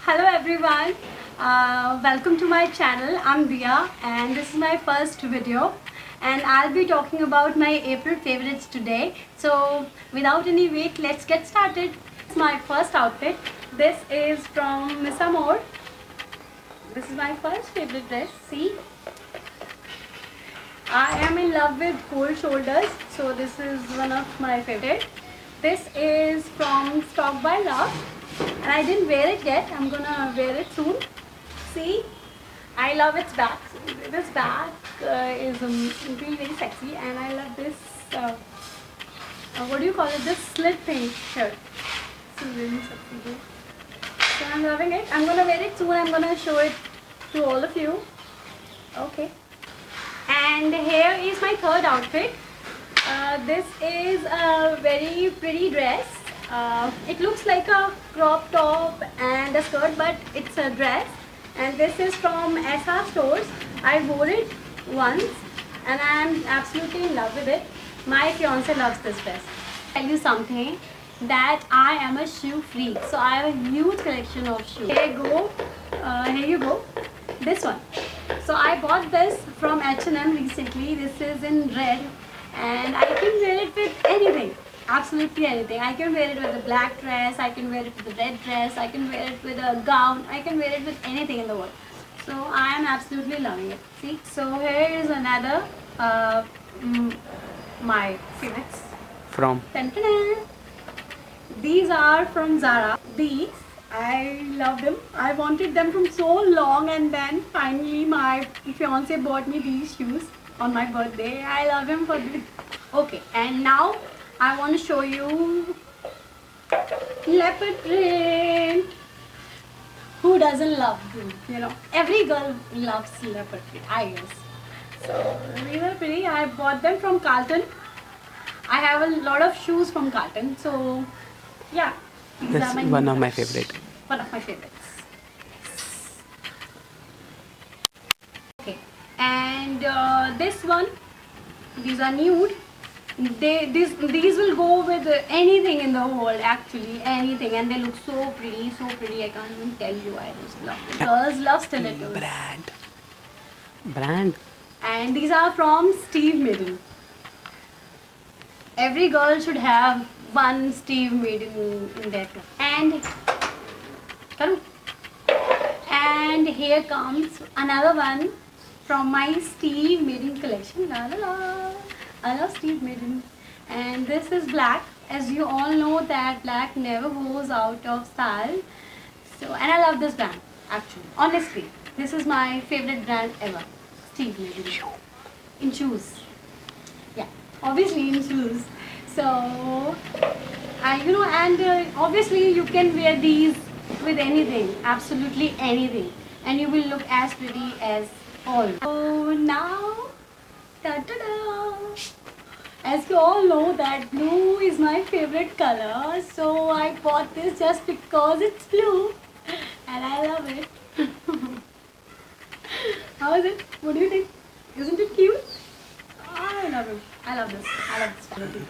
Hello everyone, welcome to my channel. I'm Dia and this is my first video and I'll be talking about my April favorites today. So without any wait, let's get started. This is my first outfit. This is from Miss Amor. This is my first favorite dress. See, I am in love with cold shoulders, so this is one of my favorite. This is from Stock by Love and I didn't wear it yet. I'm gonna wear it soon. See, I love its back. This back is really very sexy and I love this, what do you call it, this slit thing here. This is really sexy. So I'm loving it. I'm gonna wear it soon. I'm gonna show it to all of you. Okay. And here is my third outfit. This is a very pretty dress. It looks like a crop top and a skirt, but it's a dress. And this is from SR Stores. I wore it once and I am absolutely in love with it. My fiance loves this dress. I'll tell you something, that I am a shoe freak. So I have a huge collection of shoes. Here you go. This one. So I bought this from H&M recently. This is in red and I can wear it with anything. Absolutely anything. I can wear it with a black dress, I can wear it with a red dress, I can wear it with a gown, I can wear it with anything in the world. So I am absolutely loving it. See, so here is another my favorites From these are from Zara. These, I love them. I wanted them from so long and then finally my fiance bought me these shoes on my birthday. I love him for this. Okay, and now I want to show you leopard print. Who doesn't love them? You know, every girl loves leopard print, I guess. So these are pretty. I bought them from Carlton. I have a lot of shoes from Carlton. So yeah, these that's are my one of my favorite. One of my favorites. Okay, and this one, these are nude. These will go with anything in the world, actually, anything, and they look so pretty, so pretty. I can't even tell you. I just love them. Girls love stilettos. Brand. And these are from Steve Madden. Every girl should have one Steve Madden in their closet. And here comes another one from my Steve Madden collection. La la la. I love Steve Madden. And this is black. As you all know that black never goes out of style. So, and I love this brand actually. Honestly, this is my favorite brand ever. Steve Madden. In shoes. Yeah, obviously in shoes. So, obviously you can wear these with anything, absolutely anything, and you will look as pretty as all. So now, ta-da-da! As you all know that blue is my favorite color, so I bought this just because it's blue, and I love it. How is it? What do you think? Isn't it cute? I love it. I love this. I love this.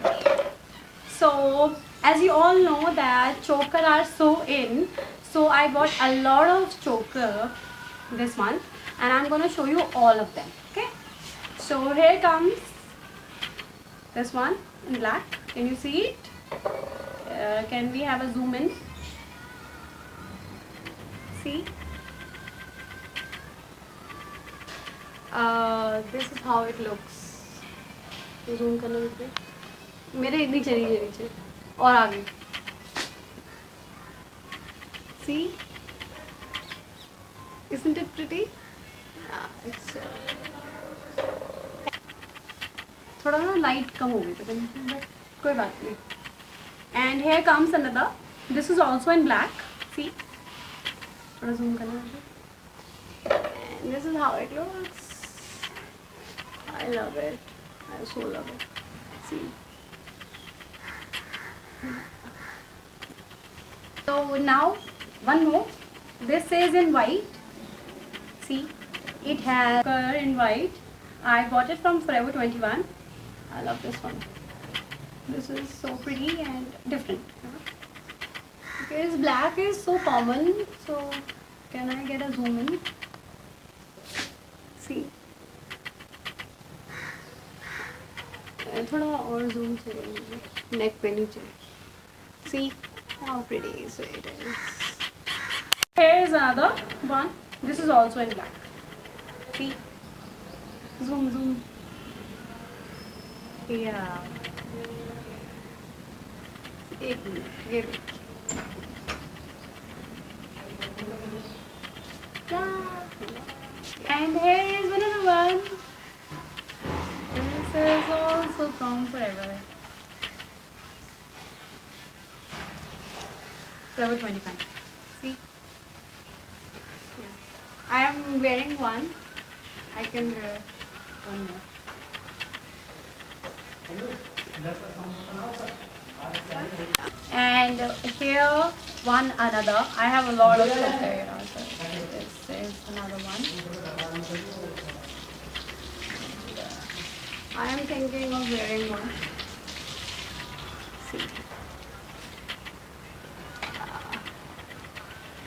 So, as you all know that choker are so in, so I bought a lot of choker this month, and I'm gonna show you all of them. Okay? So here comes this one in black. Can you see it? Can we have a zoom in? See? This is how it looks. Zoom करना मुझे. मेरे नीचे नीचे और आगे. See? Isn't it pretty? It's थोड़ा ना light कम हो गई तो कोई बात नहीं. And here comes another. This is also in black. See? थोड़ा zoom करना मुझे. And this is how it looks. I love it. I so love it. See? So now one more. This is in white. See, it has color in white. I bought it from Forever 21. I love this one. This is so pretty and different. Okay, This black is so common, so can I get a zoom in? See, थोड़ा और zoom चाहिए मुझे, neck पे नीचे. See how pretty is it is. Here is another one. This is also in black. See, zoom. Yeah. एक minute, ये and here is another one. This is also from Forever. Forever 25. See? Yeah. I am wearing one. I can wear one more. And here one another. I have a lot of stuff there also. This is another one. I am thinking of wearing one. See.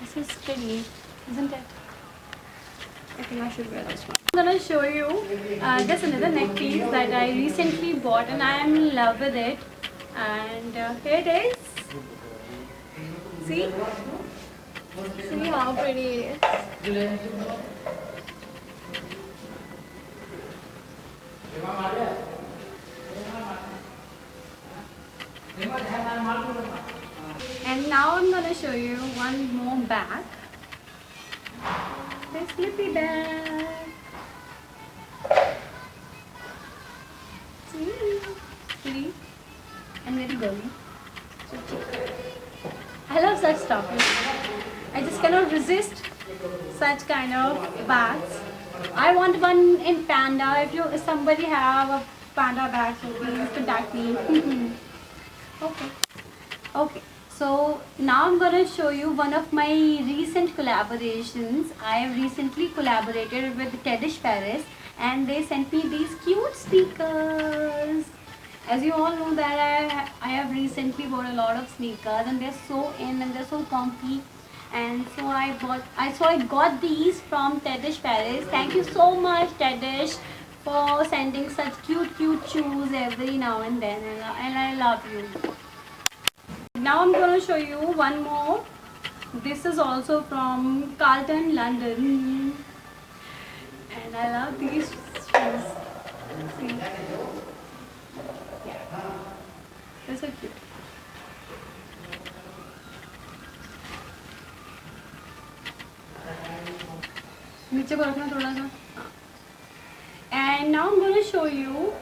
This is pretty, isn't it? I think I should wear this one. I'm gonna show you just another neck piece that I recently bought and I am in love with it. And here it is. See? See how pretty it is. And now I'm gonna show you one more bag. This slippy bag. See? And very girly. So cute. I love such stuff. I just cannot resist such kind of bags. I want one in panda. If somebody have a panda bag, so please contact me. Okay. So now I'm gonna show you one of my recent collaborations. I have recently collaborated with Tedish Paris, and they sent me these cute sneakers. As you all know that I have recently bought a lot of sneakers, and they're so in and they're so comfy. And so I got these from Tedish Paris. Thank you so much, Tedish, for sending such cute shoes every now and then, and I love you. Now I'm going to show you one more. This is also from Carlton, London, and I love these shoes. See? Yeah. They're so cute. नीचे को रखना थोड़ा सा. And now I'm going to show you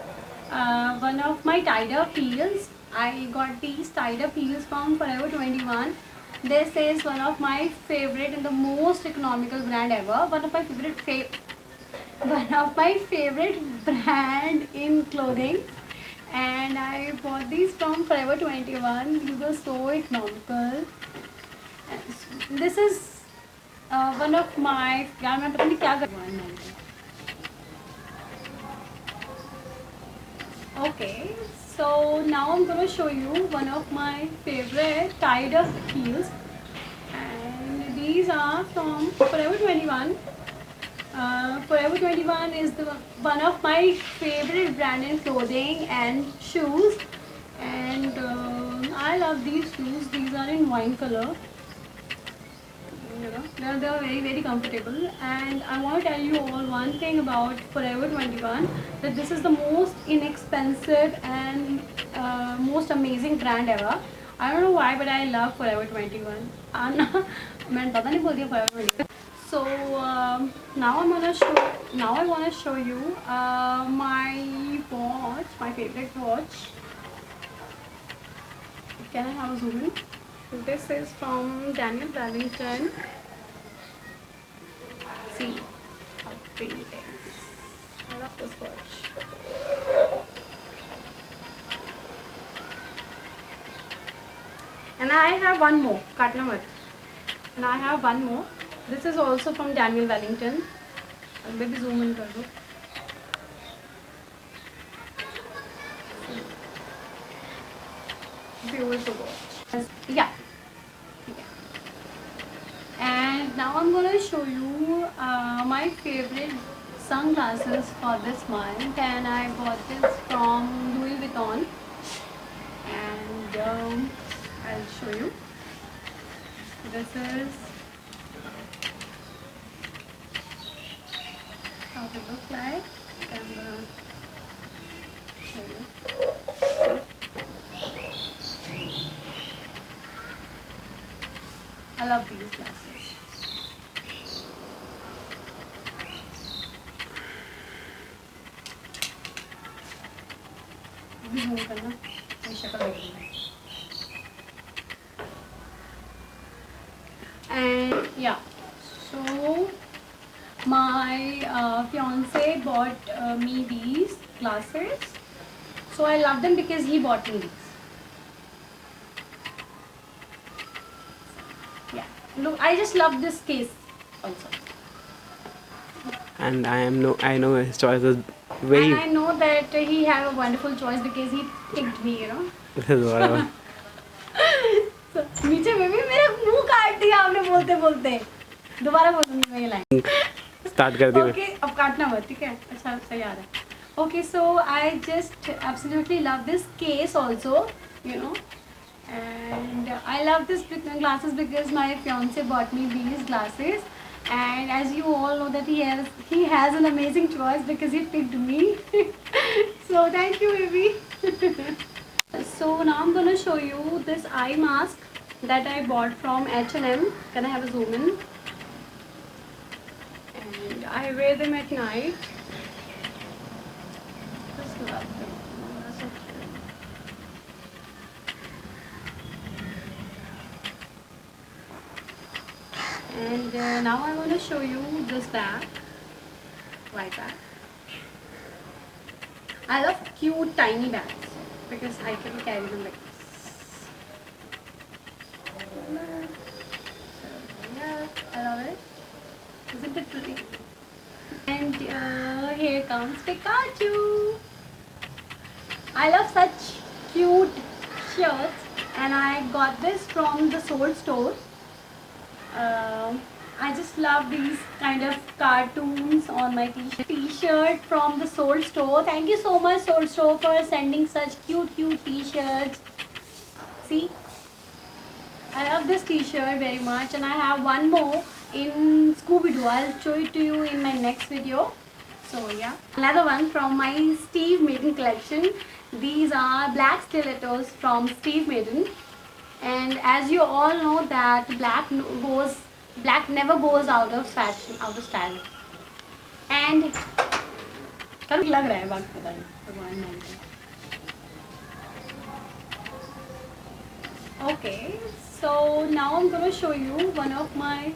one of my tied up heels. I got these tied up heels from Forever 21. This is one of my favorite and the most economical brand ever. One of my favorite brand in clothing. And I bought these from Forever 21. These were so economical. And this is one of my. यार मैं पता नहीं क्या कर रही हूँ. Okay, so now I'm going to show you one of my favorite tied up heels, and these are from Forever 21. Forever 21 is one of my favorite brand in clothing and shoes, and I love these shoes. These are in wine color. You know, they're very comfortable, and I want to tell you all one thing about Forever 21, that this is the most inexpensive and most amazing brand ever. I don't know why, but I love Forever 21. मैंने पता नहीं बोल दिया Forever 21. So now I want to show you my watch, my favorite watch. Can I have a zoom in? This is from Daniel Wellington. See how pretty it is. I love this watch. And I have one more. Katna mat. And I have one more. This is also from Daniel Wellington. Maybe zoom in kar do. Beautiful watch. Yeah. show you my favorite sunglasses for this month, and I bought this from Louis Vuitton, and I'll show you. This is how they look like. I'm gonna show you. I love these glasses. भी zoom करना, ये शक्ल देखनी। And yeah, so my fiance bought me these glasses. So I love them because he bought me these. Yeah, look, I just love this case also. And I know his choice is very. And I know that he have a wonderful choice because he picked me, you know. Whatever. So, नीचे में भी मेरा मुंह काट दिया आपने बोलते बोलते। दोबारा बोलूँगी मैं ये लाइन। स्टार्ट कर दी। Okay, अब काटना मत, ठीक है? अच्छा सही आ रहा है। Okay, so I just absolutely love this case also, you know, and I love this glasses because my fiance bought me these glasses, and as you all know that he has an amazing choice because he picked me. So thank you, baby. So now I'm gonna show you this eye mask that I bought from H&M. Can I have a zoom in? And I wear them at night. Just love them. They're so cute. And now I want to show you this bag, white bag. I love cute tiny bags because I can carry them like this. Yeah, I love it. Isn't it pretty? And here comes Pikachu. I love such cute shirts, and I got this from the Soul Store. I just love these kind of cartoons on my t-shirt from the Soul Store. Thank you so much, Soul Store, for sending such cute t-shirts. See, I love this t-shirt very much, and I have one more in Scooby-Doo. I'll show it to you in my next video. So yeah, another one from my Steve Madden collection. These are black stilettos from Steve Madden. And as you all know that black never goes out of fashion, out of style. And लग रहा है बात पता नहीं भगवान मानते हैं. Okay, so now I'm gonna show you one of my